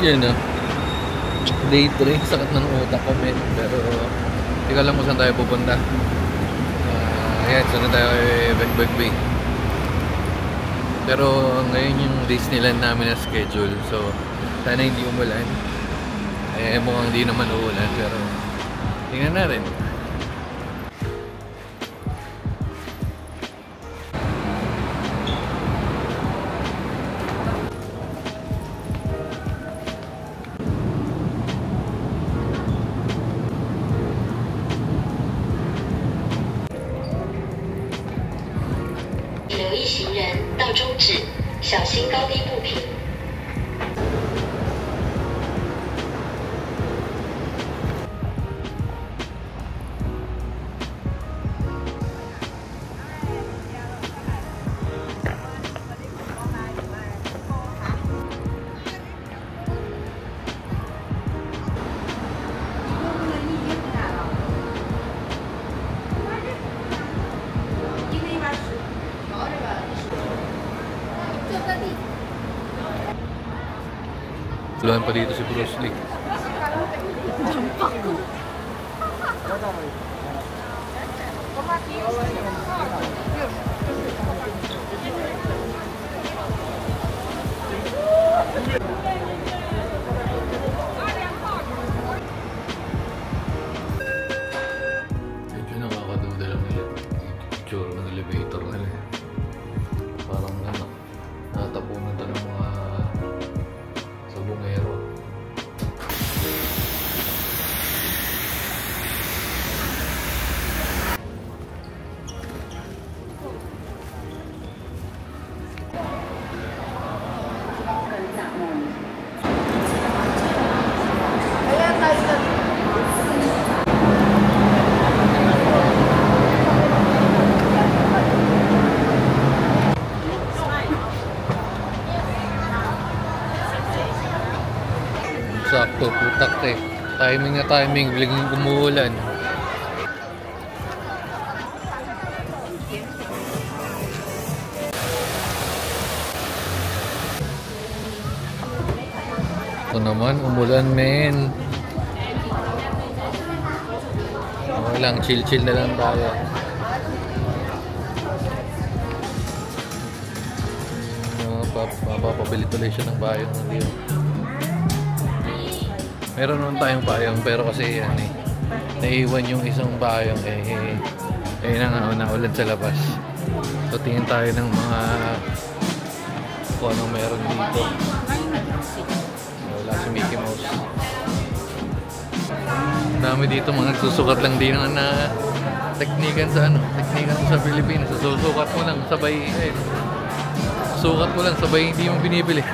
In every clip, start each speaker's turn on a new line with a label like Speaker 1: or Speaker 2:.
Speaker 1: Yun no. Day 3, sakit ng utak ko men. Pero hindi ko alam kung saan tayo pupunta. Ayan, saan tayo Bagbag Bay. Pero ngayon yung Disneyland namin na schedule. So sana hindi umulan. Mukhang hindi naman uulan. Pero tingnan na rin. Tuluhan pa dito si Bruce Lee. Medyo nakakaduda lang nila. Itsura ng elevator nila. Parang ano, natapunan ito ng mga sabungero. Sakto, putak eh. Timing na timing, biglang umuulan. Ito naman, umulan men. Okay lang, chill na lang tayo. Mapapabili tuloy siya ng bayong ng liyo. Meron naman tayong payong pero kasi yan eh, naiwan yung isang payong naulan sa labas. So tingin tayo ng mga kung anong meron dito. Wala si Mickey Mouse. Dami dito mga nagsusukat lang din na teknikan sa Pilipinas. Susukat mo lang sabay sukat mo lang sabay hindi mo binibili.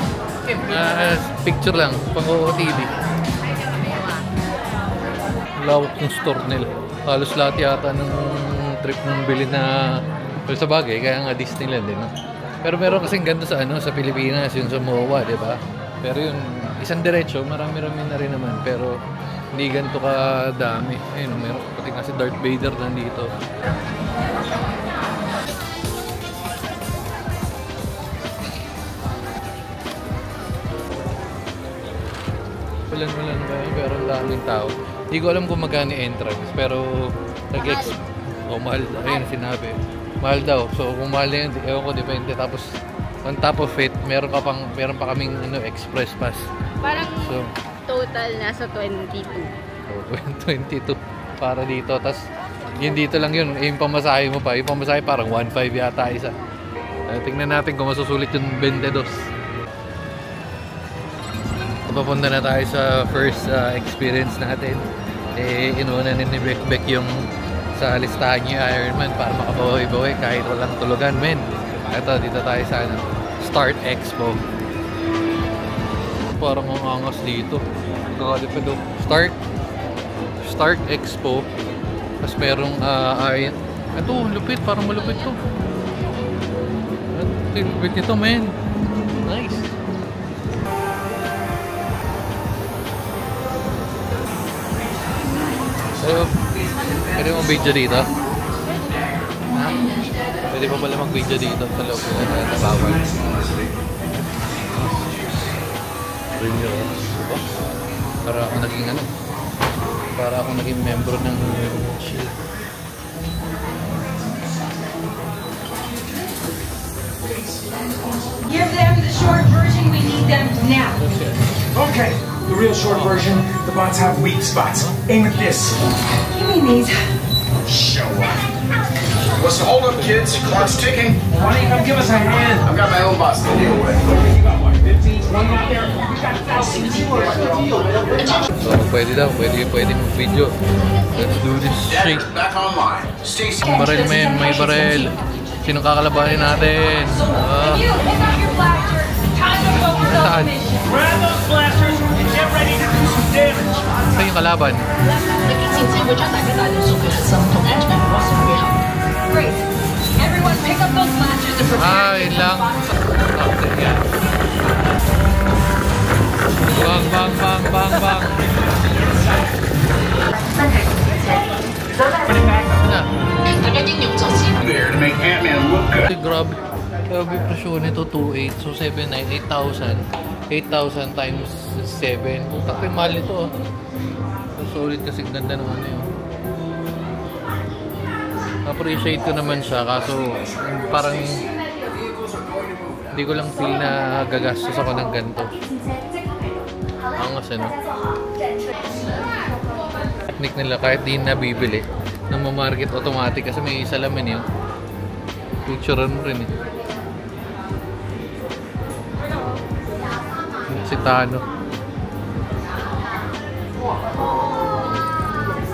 Speaker 1: Picture lang pang OOTD. Lawak ng store nila. Halos lahat yata ng trip mong bilhin na sa bagay, kaya nga Disneyland din, no? Pero meron kasing ganito sa Pilipinas, yun sa MOA, di ba? Pero yun, isang diretso, marami-rami na rin naman. Pero hindi ganito kadami. Ayun, meron pati nga si Darth Vader nandito. Ulan-ulan ba? Pero ang daming tao. Hindi ko alam kung magkano entrance, pero mahal. Ayun sinabi. Mahal daw. So kung mahal na yun, ewan ko, depende. Tapos on top of it, meron pa kaming express pass.
Speaker 2: Parang total nasa 22.
Speaker 1: Oh, 22 para dito. Tapos yun dito lang yun. Yung pamasahe mo pa. Yung pamasahe parang 1.5 yata isa. Tingnan natin kung masusulit yung 22. Papunta na tayo sa first experience natin. Inuuna ni Bekbek yung sa listahan niya Ironman para makabawi-bawi kahit walang tulugan men. Ito, dito tayo sa Start Expo. Parang ang angas dito. Kakalipad do. Start Expo. Tapos merong ito, lupit. Parang malupit to. Ito, lupit nito men. Nice. So, pwede mong video dito? Ha? Pwede pa pala mag-video dito sa loob na bawal. Bring your Para ako naging ano, para ako naging membro ng Shield.
Speaker 3: Give them the short version, we need them now.
Speaker 4: Okay, the real short version, the bots have weak spots. Aim at this.
Speaker 3: Give me these.
Speaker 4: Show up.
Speaker 5: What's the holdup, kids? Clock's ticking.
Speaker 4: Why don't you come give us a hand?
Speaker 5: I've got my own boss to deal with.
Speaker 4: You got what, 15, 20 out there? We got thousands. What's the deal, man?
Speaker 1: So, pwede daw, pwede mag-video. Let's do this shit.
Speaker 5: Dad, back online. Stacy.
Speaker 1: Barel, men, may barel. Sino kakalabanin natin?
Speaker 3: You, pick up your blaster. Time to focus on
Speaker 1: Saan?
Speaker 3: the mission.
Speaker 4: Grab those blasters and get ready to do some damage.
Speaker 1: Saan yung kalaban?
Speaker 3: Great. Everyone pick up those blasters and prepare
Speaker 1: Yun lang. Okay, yan. Bang, bang, bang, bang, bang. Na.
Speaker 5: There to make Ant-Man look good.
Speaker 1: Ay, grabe. Grabe yung presyo nito, 2.8. So, 7.9, 8,000. 8,000 times 7. Putak yung mahal nito. Solid kasi ganda ng ano yun. Appreciate ko naman siya, kaso parang hindi ko lang feel na gagastos ako ng ganito. Angas ano. Technique nila kahit di nabibili nang mamarket automatic kasi may salamin yun. Picturean mo rin eh. Si Tano.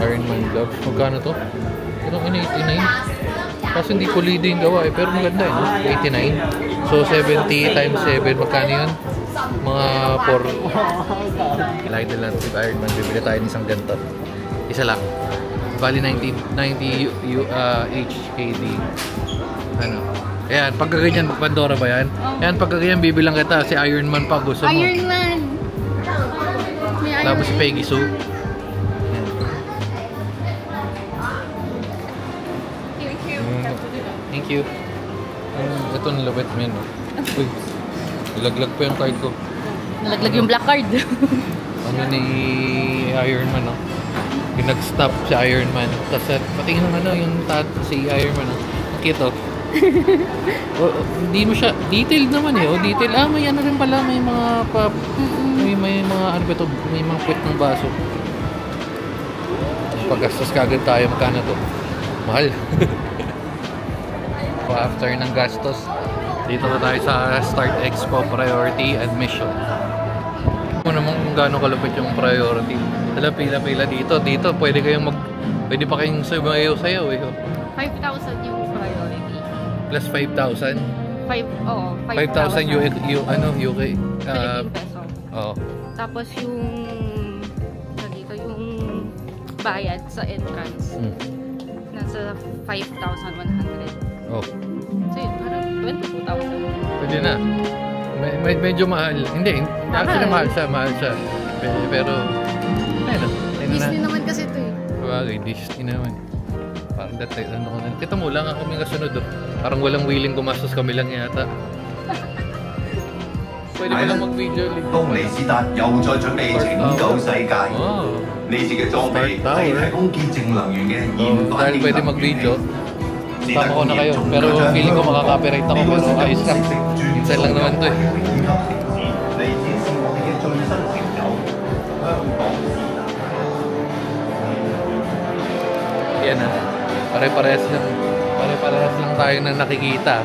Speaker 1: Iron Man gloves. Magkano to? Anong 89? Kasi hindi kulido yung gawa eh. Pero maganda eh. No? 89. So 70 times 7. Magkano yun? Mga 4. Like nila si Iron Man. Bibili tayo ng isang ganito. Isa lang. Bali 90 HKD. Ano? Ayan, pagkaganyan, Pandora ba yan? Ayan, pagkaganyan, bibilang kita si Iron Man pa gusto mo.
Speaker 2: Iron Man! May Iron
Speaker 1: Tapos si
Speaker 2: Man.
Speaker 1: Peggy Sue. Thank you. Ito nalawit mo yan. Uy, nalaglag pa yung card ko.
Speaker 2: Nalaglag yung black card.
Speaker 1: Ano ni Iron Man, no? Yung nag-stop si Iron Man. Tapos patingin naman yung si Iron Man, no? Kito. Hindi mo siya, detailed naman eh. Detail. May ano rin pala, may mga may mga ano ba ito, may mga puwet ng baso. Paggastos kagad tayo, magkano to? Mahal. After ng gastos, dito na tayo sa Start Expo Priority Admission. Ano naman kung gaano kalupit yung priority. Pila-pila dito. Dito, pwede pa kayong sayaw eh.
Speaker 2: 5,000 yung priority.
Speaker 1: Plus 5,000. 5,000 UK.
Speaker 2: Philippine peso.
Speaker 1: Oo.
Speaker 2: Tapos yung dito yung bayad sa entrance. Nasa 5,100.
Speaker 1: Oh.
Speaker 2: So yun, parang 22,000.
Speaker 1: Pwede na. Medyo mahal. Hindi, actually mahal siya. Pero, ayun na.
Speaker 2: Disney naman kasi ito eh.
Speaker 1: Bagay, Disney naman. Parang dati, ano ko na. Kita mo lang kami kasunod. Parang walang willing gumastos kami lang yata. Pwede mo lang mag-video ulit.
Speaker 6: 東尼斯達又再準備拯救世界。呢次嘅裝備係提供潔淨能源嘅現反
Speaker 1: dahil
Speaker 6: 應
Speaker 1: pwede
Speaker 6: 能源
Speaker 1: mag-video, tama ko na kayo. Pero feeling ko makaka-copyright ako. Pero ayos lang. Minsan lang naman to eh.
Speaker 6: 嚟展示我哋嘅最新成就。香港是
Speaker 1: Yan ah. Pare-parehas lang tayo na nakikita.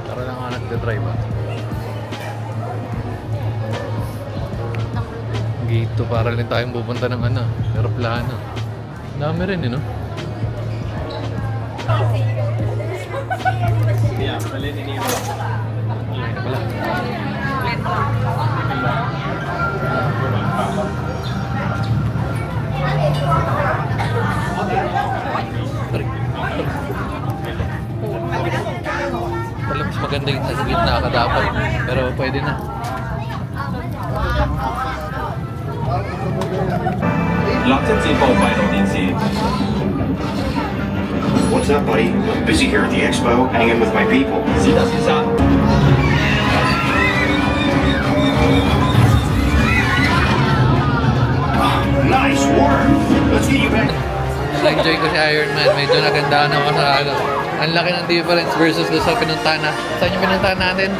Speaker 1: Tara lang nga nagdadrive ah. Gate to para rin tayong pupunta ng ano, aeroplano. Dami rin eh, no? Wala. Wala, mas maganda yung sa gitna ka dapat. Pero pwede na.
Speaker 7: What's up, buddy? I'm busy here at the expo, hanging with my people. Nice work. Let's get you back.
Speaker 1: Na-enjoy ko si Iron Man. Medyo nagandahan ako sa ano. Ang laki ng difference versus doon sa pinuntahan na. Saan yung pinuntahan natin?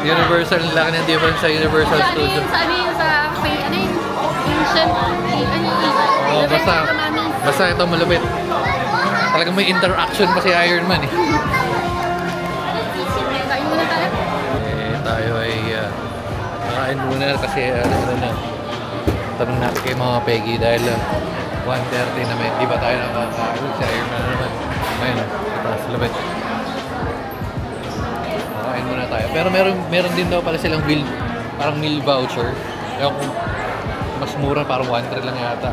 Speaker 1: Universal. Ang laki ng difference sa Universal Studios.
Speaker 2: Ano yun sa ano yun? Ancient? Ano yun?
Speaker 1: Basta ito malupit. Talagang may interaction pa si Iron Man eh.
Speaker 2: Kain muna tayo?
Speaker 1: Tayo ay kakain muna kasi ano na. Tanong natin kay mga Peggy dahil 1:30 na may, di ba tayo nakakain? Si Iron Man naman. Ayun, taas labit. Kakain muna tayo. Pero meron din daw pala silang bill, parang meal voucher. Kaya kung mas mura, parang 1.3 lang yata.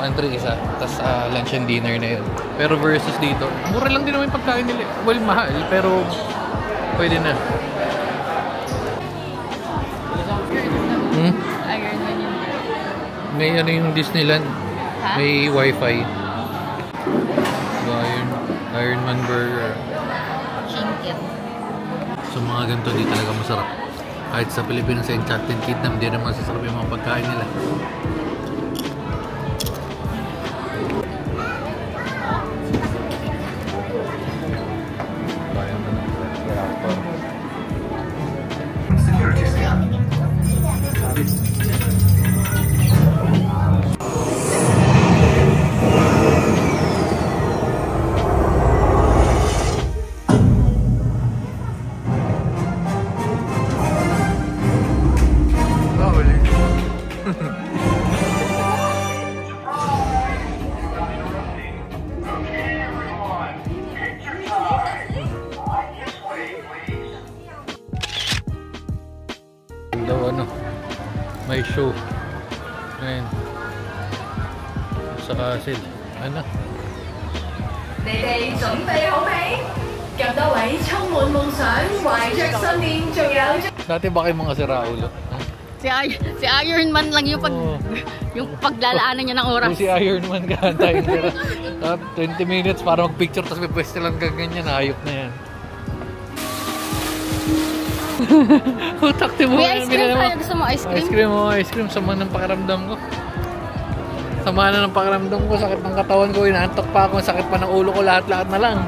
Speaker 1: 1.3 isa. Tapos lunch and dinner na yun. Pero versus dito, mura lang din naman yung pagkain nila. Well, mahal, pero pwede na.
Speaker 2: Iron Man yun.
Speaker 1: May ano yung Disneyland.
Speaker 2: Ha?
Speaker 1: May wifi. Iron Man Burger.
Speaker 2: Chicken.
Speaker 1: So mga ganito di talaga masarap. Kahit sa Pilipinas sa Enchanted Kingdom, di naman masasarap yung mga pagkain nila.
Speaker 6: Security scan.
Speaker 1: Daw ano, may show. Ngayon. Sa Castle. Ano?
Speaker 3: 你哋準備好未？咁多位充滿夢想、懷着信念，仲有
Speaker 1: Dati ba kayo mga siraulo?
Speaker 2: Si Iron Man lang yung yung paglalaanan niya ng oras.
Speaker 1: Kung si Iron Man kahantayin nila. 20 minutes para mag-picture tapos may pwesto lang ganyan. Hayop na yan. Takti mo.
Speaker 2: May ice cream tayo. Gusto mo ice cream?
Speaker 1: Ice cream. Sama ng pakiramdam ko. Sama na ng pakiramdam ko. Sakit ng katawan ko. Inaantok pa ako. Sakit pa ng ulo ko. Lahat-lahat na lang.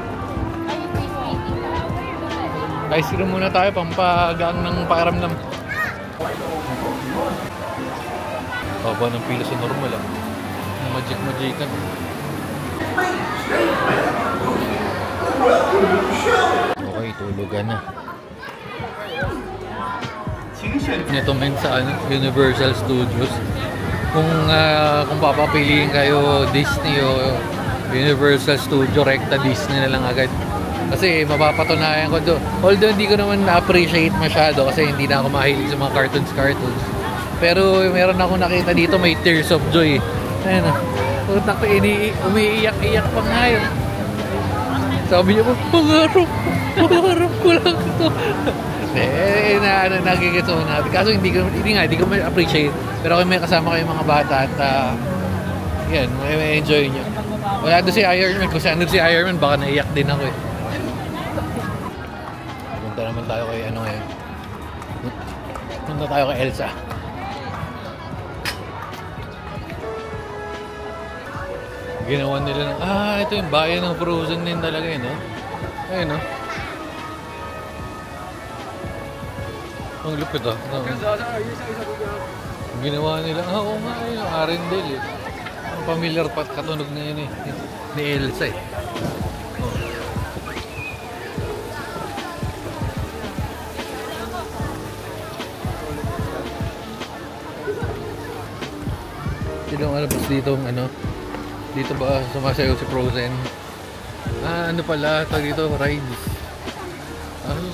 Speaker 1: Ice cream muna tayo. Pampagaan ng pakiramdam. Baba ng pila sa normal ah. Magic-magican. Okay, tulugan na. Ito men sa Universal Studios. Kung papapiliin kayo Disney o Universal Studio, rekta Disney na lang agad. Kasi mapapatunayan ko doon. Although hindi ko naman na-appreciate masyado kasi hindi na ako mahilig sa mga cartoons. Pero meron ako nakita dito, may Tears of Joy. Ayan na. Utak ko, umiiyak-iyak pa nga yun. Sabi niya, pangarap ko lang ito. Nagigits ko natin. Kaso hindi ko ma-appreciate. Pero kung may kasama kayo mga bata at yan, may enjoy nyo. Wala doon si Iron Man. Kung saan doon si Iron Man, baka naiyak din ako eh. Punta naman tayo kay ano ngayon. Punta tayo kay Elsa. Ginawa nila ng, ito yung bayan ng Frozen din talaga yun, no? Ayun, no? Ang lupit, ah. Ginawa nila, oo nga, yung Arendelle, eh. Ang familiar pa, katunog na yun, eh. Ni Elsa, eh. Oh. Sinong alabas dito, dito ba sumasayaw si Frozen? Ano pala, tawag dito, rides.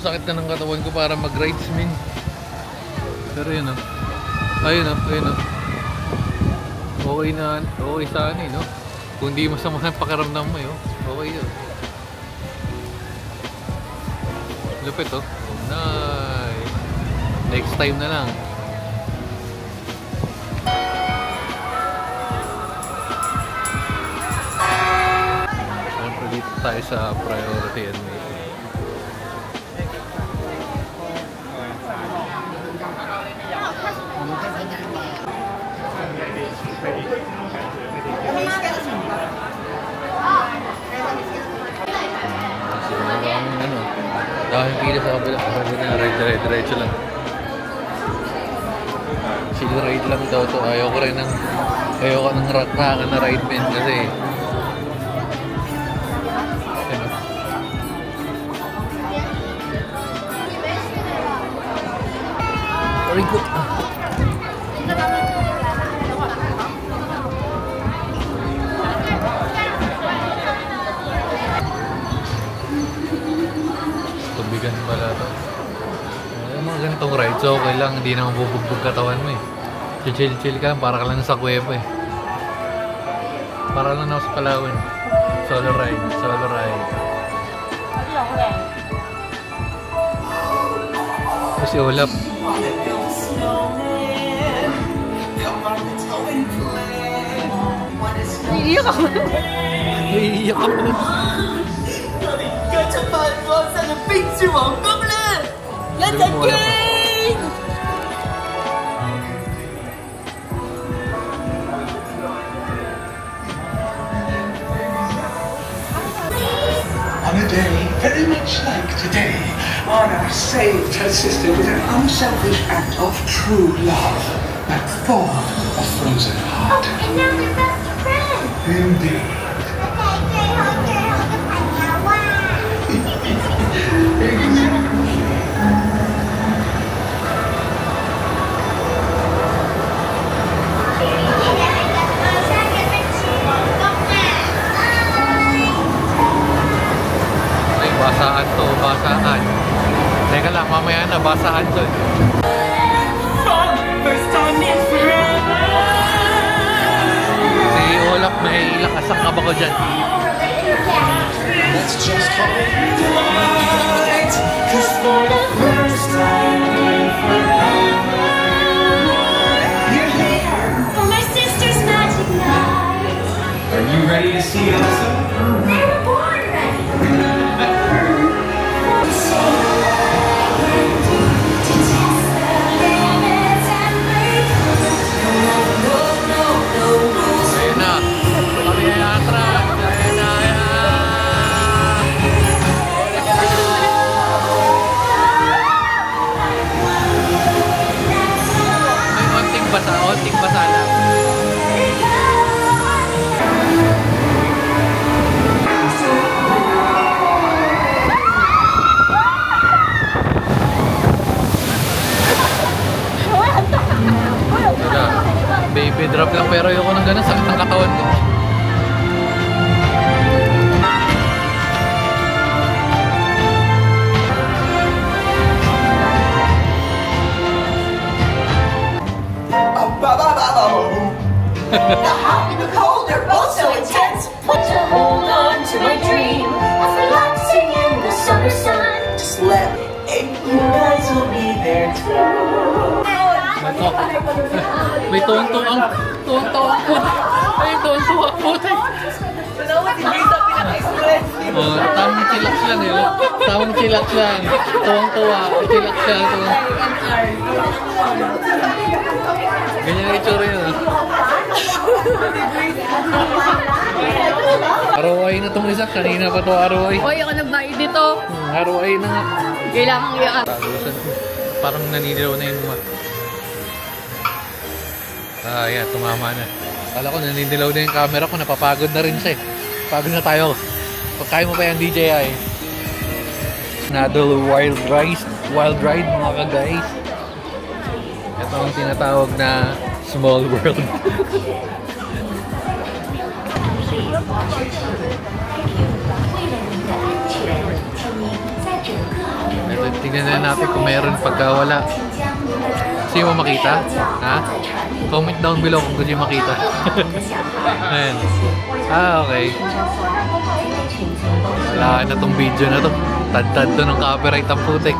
Speaker 1: Sakit na ng katawan ko para mag-rides, min. Pero yun, ayun, okay sana, no? Kung di masama ang pakiramdam mo, okay yun. Lupit, oh. Nice. Next time na lang. tayo sa priority and waiting. Dahil pila sa kabila, sabi na ride lang. Chill ride lang daw to. Ayoko ng rakangan na ride men kasi very good. Tubigan pala to. Yung mga ganitong rides, okay lang. Hindi naman bubugbog katawan mo eh. Chill ka lang, para ka lang sa kuweba eh. Para lang ako sa Palawan. Solo ride. Si Olap.
Speaker 2: Iiyak ako.
Speaker 1: Iiyak ako.
Speaker 8: 跟着反方向的冰之王攻了，来再追！
Speaker 7: On a day very much like today, Anna saved her sister with an unselfish act of true love that thawed a frozen heart.
Speaker 9: And now they're best friends.
Speaker 7: Indeed.
Speaker 1: Basaan to, basaan. Teka lang, mamaya na, basaan to. Si Olap, may lakas ang kaba ko dyan.
Speaker 7: Let's just call it tonight, 'cause for the first time in forever, you're here
Speaker 9: For my sister's magic night.
Speaker 7: Are you ready to see Elsa?
Speaker 9: They were born ready. To test the limits and break. No rules.
Speaker 1: Ayun na. Kami ay atras. Ayun na. May onting basa lang. Baby drop lang pero ayoko ng ganun, sakit ang katawan ko.
Speaker 8: The hot and the cold, they're both so intense.
Speaker 9: Want to hold on to my dream of relaxing in the summer sun.
Speaker 8: Just let me in, you guys will be there too.
Speaker 1: May tuwang-tuwang puti. Ay, tuwang-tuwang puti. Oh, tamang chillax lang eh. Tamang chillax lang. Tuwang-tuwa. Chillax lang. Ganyan ang itsura yun. Araway na itong isa. Kanina pa ito araway.
Speaker 2: Hoy, ako nagbayad dito.
Speaker 1: Araway na nga.
Speaker 2: Kailangan iyak.
Speaker 1: Parang naninilaw na yung yan, tumama na. Kala ko naninilaw na yung camera ko, napapagod na rin siya eh. Pagod na tayo. Pagkaya mo pa yung DJI. Another wild ride mga ka-guys. Ito ang tinatawag na small world. Tingnan na natin kung meron pagkawala. Gusto mo makita? Ha? Comment down below kung gusto mo makita. Ayan. Okay. Wala na tong video na to. Tad-tad to ng copyright ang putik.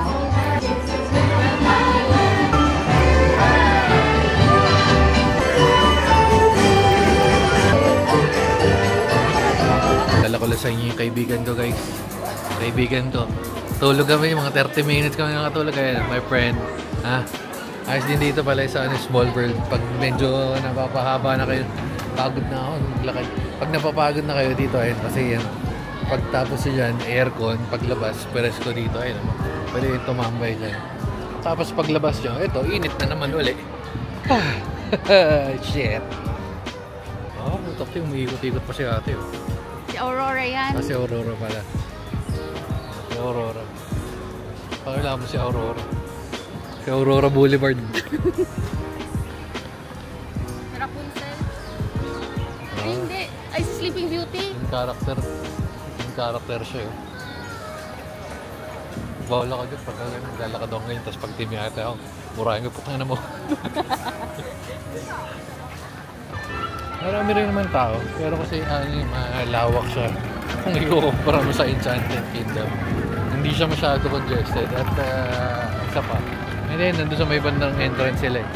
Speaker 1: Dala ko ko sa inyo yung kaibigan ko, guys. Kaibigan ko. Tulog kami, mga 30 minutes kami nakatulog. Kaya, my friend. Ha? Ayos din dito pala sa small world. Pag medyo napapahaba na kayo, pagod na ako. Lakad. Pag napapagod na kayo dito, ayun. Kasi yan. Pagtapos dyan, aircon. Paglabas, presko dito. Ayun. Pwede yung tumambay dyan. Tapos paglabas nyo, ito, init na naman uli. Shit. Oh, butok yung umiikot-ikot pa si ate. Oh.
Speaker 2: Si Aurora yan.
Speaker 1: Si Aurora pala. Si Aurora. Pakilala mo si Aurora. Si Aurora Boulevard.
Speaker 2: Rapunzel. Ay, hindi. Ay, si Sleeping Beauty.
Speaker 1: Yung character siya. Oh. Bawala ka dyan pagka naglalakad ako ngayon. Tapos pag timiyate ako, murahin ko putang na mo. Marami rin naman tao, pero kasi malawak siya kung i-compara mo sa Enchanted Kingdom. Hindi siya masyado congested at isa pa. And then, nandun sa may bandang entrance sila eh.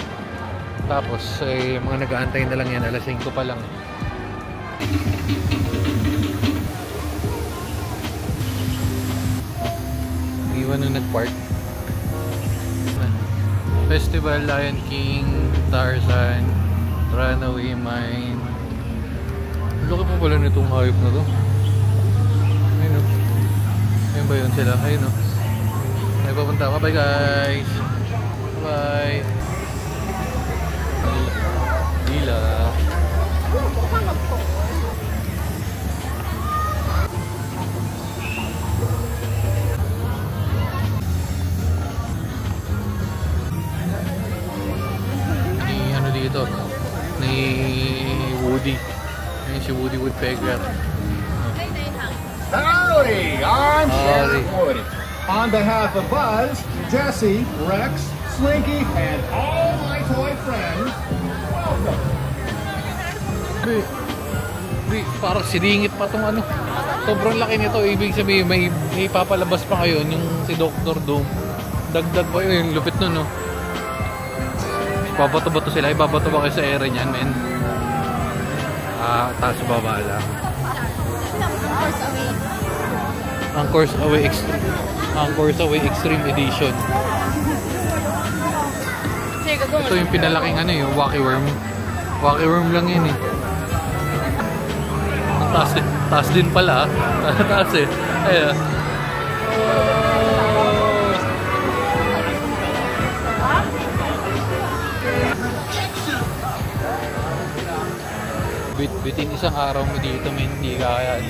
Speaker 1: Tapos, mga nag-aantay na lang yan, alas 5 pa lang. Iwan nung nag-park. Festival, Lion King, Tarzan, Runaway Mine. Laki po pala nitong hype na to. Ayun o. Ayun ba yun sila? Ayun o. Ay papunta. Bye bye guys. Bye. Dila. Dito ni Woody. Ayun si Woody Woodpecker.
Speaker 10: Howdy! I'm Sheriff Woody. On behalf of Buzz, Jesse, Rex, Slinky, and all my toy friends, welcome!
Speaker 1: Parang siningit pa tong ano. Sobrang laki nito. Ibig sabihin may papalabas pa kayo yung si Dr. Doom. Dagdag pa yun. Yung lupit nun, no? Babato-bato sila, ibabato ba kayo sa area niyan, men? Taas baba lang. Ang Course Away Extreme Edition. Ito yung pinalaking ano yung Wacky Worm. Wacky Worm lang yun eh. Ang taas din pala. Taas eh. Ayan. Bitin isang araw mo dito, men, hindi kaya.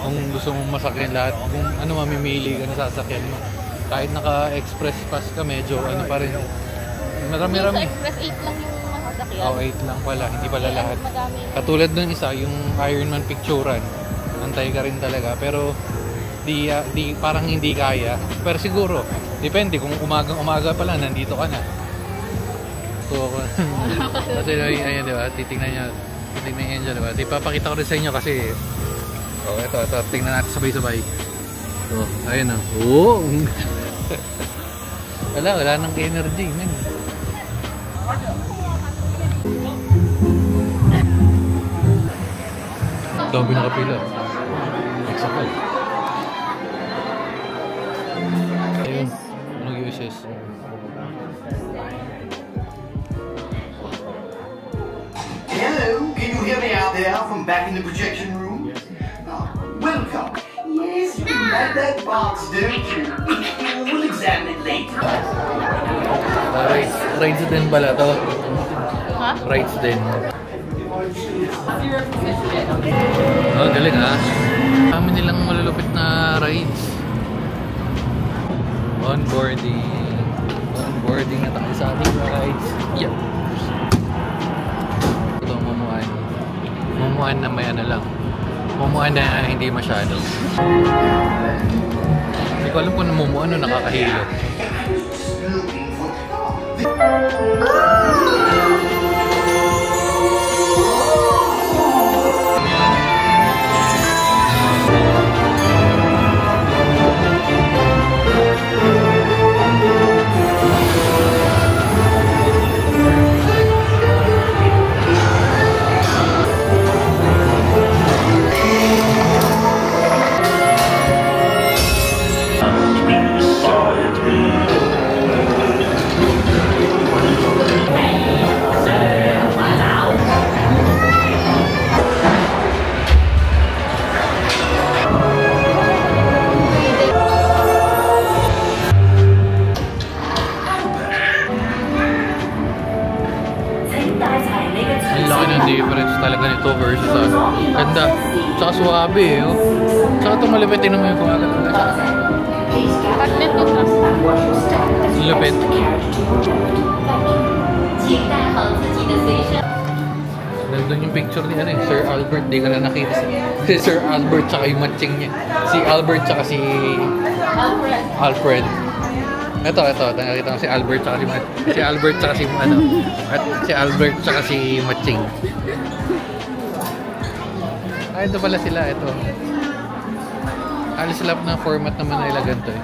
Speaker 1: Kung gusto mong masakyan lahat, kung ano mamimili ka na sasakyan mo. Kahit naka-express pass ka, medyo ano pa rin. Marami-rami.
Speaker 2: Express 8 lang yung masasakyan.
Speaker 1: Oo, 8 lang pala, hindi pala lahat. Katulad ng isa, yung Ironman picturean. Antay ka rin talaga, pero parang hindi kaya. Pero siguro, depende kung umaga pa lang, nandito ka na. So, kasi ayan, diba, titignan nyo. Tingnan nyo dyan, diba? Ipapakita ko rin sa inyo kasi ito, tingnan natin sabay-sabay. Ayun o. Wala nang energy, man. Dami nakapila. Example. Ayun, anong uses?
Speaker 11: Hello, can you hear me out there from back in the projection room? Welcome. Yes, you like that box, don't you? We'll examine it later.
Speaker 1: Rides din pala to.
Speaker 2: Ha?
Speaker 1: Rides din. Oh, galing ha. Kami nilang malulupit na rides. Onboarding na tayo sa ating rides. Yeah. Ito, mumuan na may ano lang. Mumuan na hindi masyado. Hindi ko alam kung namumuan o nakakahilo. Tsaka suwabe eh. Oh. Tsaka ito malupit. Tingnan mo yung kumagat.
Speaker 2: Partner ko lang.
Speaker 1: Lupit. Nandun yung picture ni Sir Albert. Di ka na nakita si Sir Albert tsaka yung matching niya. Si Albert tsaka si Alfred. Ito. Nakita ko si Albert tsaka si Albert tsaka si at si Albert tsaka si matching. Ay, ito pala sila. Ito. Alis sila ng format naman na ilagan to eh.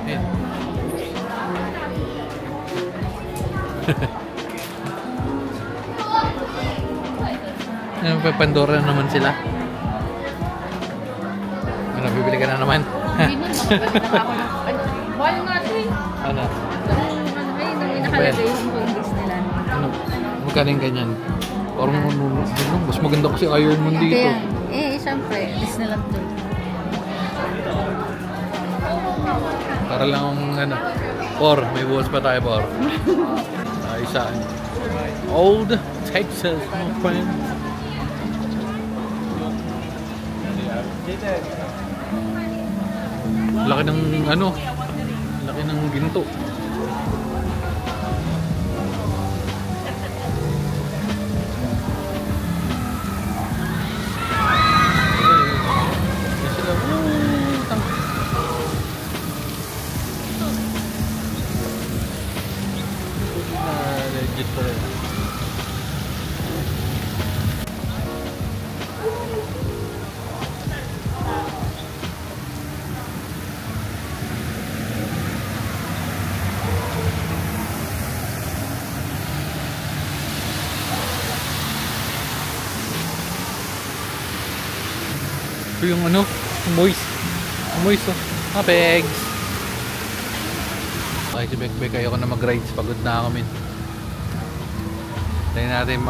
Speaker 1: Ayan. Pandora na naman sila. Ano, bibili ka na naman?
Speaker 2: Hindi na, nakabalik na ako ng... Wala nga ito eh.
Speaker 1: Ano?
Speaker 2: Yung nakalagay yung home nila.
Speaker 1: Ano? Magkano yung ganyan? Parang mas maganda kasi Iron Man dito.
Speaker 2: Kaya, syempre, Disneyland to.
Speaker 1: Para lang ang may buwas pa tayo, Por. Isa. Old Texas, my friend. Laki ng laki ng ginto. Legit pa rin. Ito yung moist oh. Pegs. Ay, si Bekbek, ayoko na mag-rides. Pagod na ako, min. Tayo natin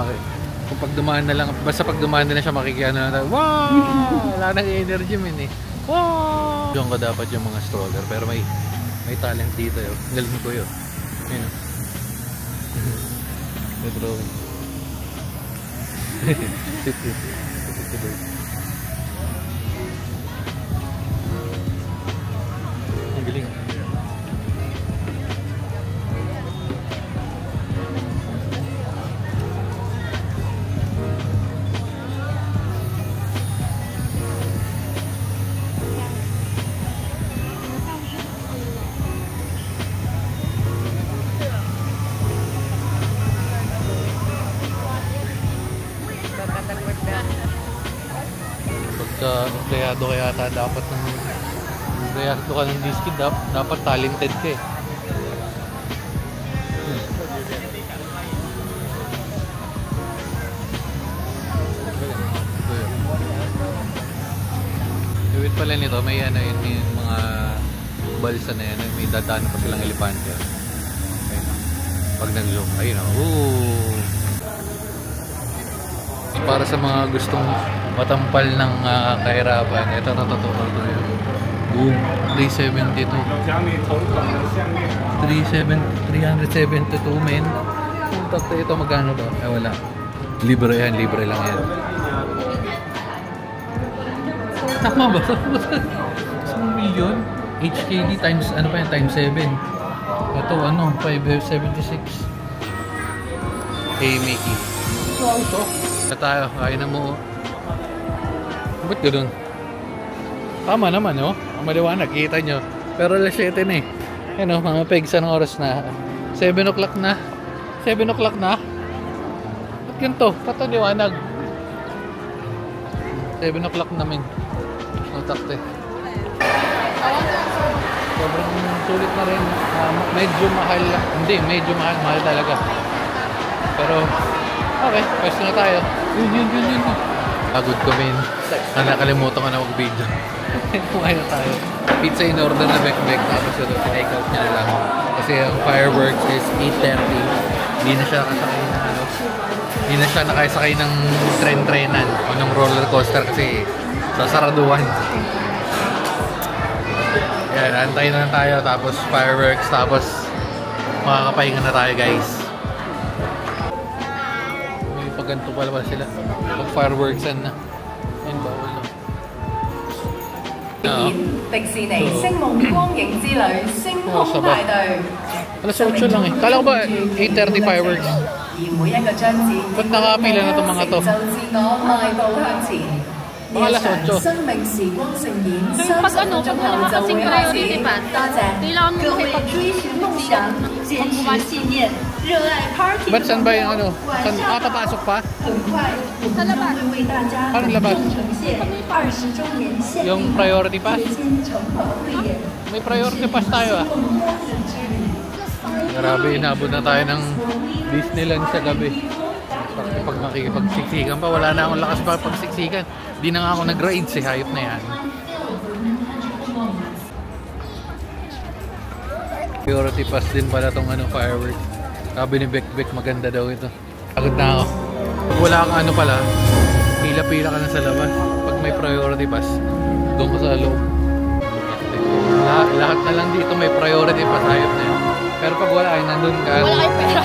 Speaker 1: kung pag dumaan na lang, basta pag dumaan na siya makikiyano na tayo. Wow! Wala nang energy, min eh. Wow! Diyan ko dapat yung mga stroller, pero may talent dito yun. Galing ko yun. Yun o. May drawing. Sit. Ang galing. Empleyado ka yata dapat empleyado ka ng Disney, dapat talented ka eh. Iwit pala nito, may yung mga balsa na yan, may dadaan pa silang elepante. Pag nag-zoom, ayun o. Para sa mga gustong matampal ng kahirapan, ito natuturo ito yun. Boom, 372 men. Ito magkano ba? Wala. Libre yan, libre lang yan. Tama ba? 1 million? HKD times, times 7. Ito, 576. Hey, Mickey. Ito. Tayo, kaya na mo. Ba't gano'n? Tama naman, oh. Maliwanag, kita nyo. Pero alas 7 na eh. Yan o, mga pegs, anong oras na? 7 o'clock na. 7 o'clock na. Ba't ganito? Pato liwanag. 7 o'clock namin. Utakte. Sobrang sulit na rin. Medyo mahal. Hindi, medyo mahal. Mahal talaga. Pero, okay. Pwesto na tayo. Yun. Pagod ko, men. Nakalimutan ko na mag-video. Kumain na tayo. Pizza in order na Bekbek. Tapos ito, take out niya na lang. Kasi ang fireworks is 8:30. Hindi na siya nakasakay na hindi na siya nakasakay ng tren-trenan o ng roller coaster kasi sa saraduan. Yan, antayin na tayo. Tapos fireworks. Tapos makakapahinga na tayo, guys. ganito pala sila. Pag fireworksan na. Ayun, bawal na.
Speaker 3: 迪士尼星夢光影之旅星空派對。
Speaker 1: Alas 8 lang eh. Kala ko ba 8:30 fireworks?
Speaker 3: 而每一個章節，
Speaker 1: Ba't nakapila na itong mga to?
Speaker 3: 就自我邁步向前。
Speaker 1: Mga alas 8.
Speaker 3: 生命時光盛宴
Speaker 2: ，pag ano, pag wala ka kasing priority pa, kailangan mo
Speaker 1: Ba't saan ba yung ano? Saan papasok pa?
Speaker 2: sa labas.
Speaker 1: Paano labas? Yung priority pass? May priority pass tayo ah. Grabe, inabot na tayo ng Disneyland sa gabi. Pag makikipagsiksikan pa, wala na akong lakas pa pagsiksikan. Di na nga ako nag-rides eh, hayop na yan. Priority pass din pala tong ano, fireworks. Sabi ni Bekbek, maganda daw ito. Agad na ako. Pag wala kang ano pala, pila-pila ka na sa labas. Pag may priority pass, doon ka sa loob. Lahat na lang dito may priority pass, hayop na yan. Pero pag wala ay nandun ka.
Speaker 2: Wala kayo pera.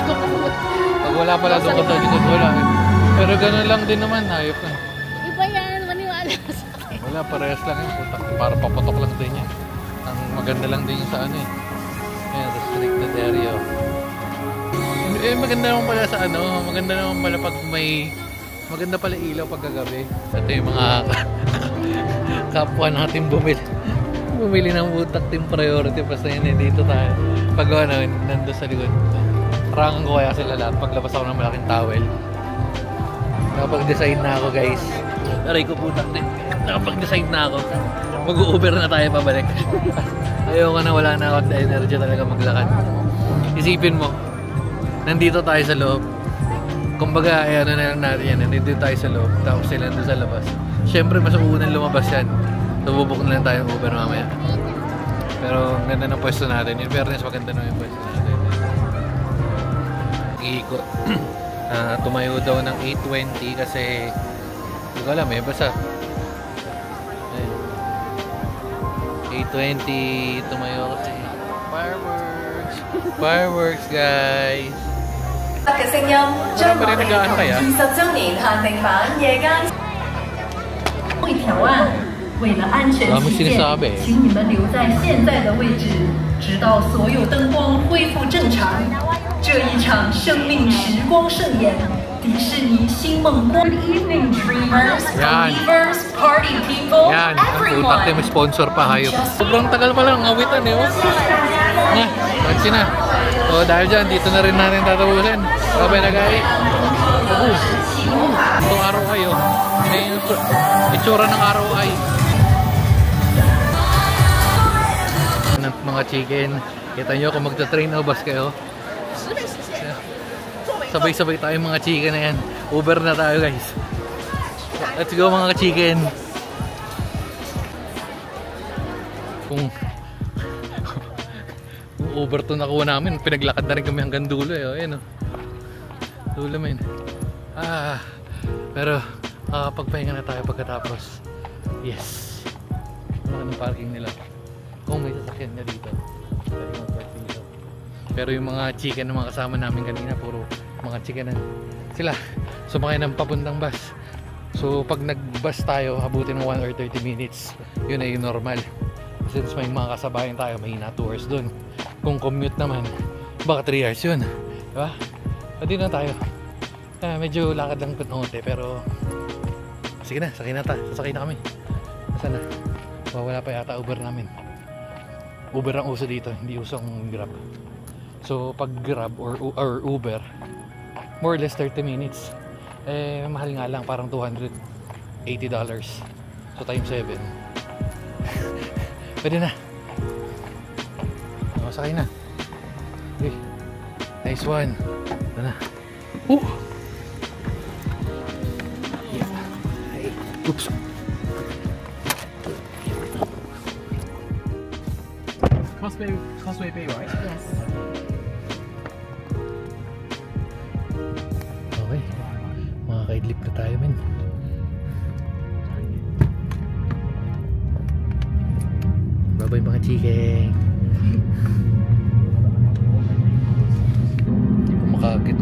Speaker 1: Pag wala pala doon ka sa likod, wala. Pero ganun lang din naman, hayop na.
Speaker 2: Iba yan, maniwala sa akin.
Speaker 1: Wala, parehas lang yun. Para paputok lang din yan. Ang maganda lang din yung sa ano eh. Ayan, restricted area. Eh, maganda naman pala sa ano, maganda naman pala pag may, maganda pala ilaw pagkagabi. Ito yung mga kapwa natin bumili ng butak team priority pass na yun eh. Dito tayo. Pag ano, nando sa likod. Rangan ko kaya sila lahat. Paglabas ako ng malaking towel. Nakapag-decide na ako guys. Aray ko butak din. Nakapag-decide na ako. Mag-u-Uber na tayo pabalik. Ayoko na, wala na ako na energy talaga maglakad. Isipin mo, nandito tayo sa loob. Kumbaga, ano na lang natin yan. Nandito tayo sa loob. Tapos sila nandito sa labas. Siyempre, mas unang lumabas yan. Sububok na lang tayo ng Uber mamaya. Pero ang ganda ng pwesto natin. In fairness, maganda na yung pwesto natin. Iikot. Tumayo daw ng 8:20 kasi hindi ko alam eh. Basta 8:20 tumayo kasi fireworks. Fireworks guys.
Speaker 3: 嘅聲音將我哋同20週年限定版夜間會調案。為了安全起見，請你們留在現在的位置，直到所有燈光恢復正常。這一場生命時光盛宴，迪士尼星夢光 Good evening dreamers, believers, party people, everyone.
Speaker 1: May sponsor pa hayop. Sobrang tagal pa lang ang awitan eh. Pansin na. So dahil dyan, dito na rin natin tatapusin. Sabay na guys. Itong araw kayo. May itsura ng araw ay. Mga chicken. Kita nyo kung magta-train o bus kayo. Sabay-sabay tayo mga chicken na yan. Uber na tayo guys. Let's go mga chicken. Kung Uber to nakuha namin, pinaglakad na rin kami hanggang dulo eh. Ayan o. Dulo men. Pero pagpahinga na tayo pagkatapos. Yes. Ano ang parking nila? Kung may sasakyan na dito. Pero yung mga chicken na mga kasama namin kanina, puro mga chicken sila sumakay ng papuntang bus. So pag nag-bus tayo, abutin mo 1 or 30 minutes. Yun ay yung normal. Since may mga kasabayan tayo, mahina 2 hours dun. Kung commute naman, baka 3 hours yun. Diba? Pwede na tayo. Medyo lakad lang punti, pero sige na, sakay na kami. Saan na? Wala pa yata Uber namin. Uber ang uso dito, hindi uso ang Grab. So pag Grab or Uber, more or less 30 minutes. Mahal nga lang, parang $280. So times 7. Pwede na. Sakay na. Okay. Nice one. Ito na. Yeah. Hey. Oops.
Speaker 10: Causeway Bay, right?
Speaker 2: Yes.
Speaker 1: Okay. Makakaidlip na tayo men. Bye-bye mga chicken. Hindi ko makakakit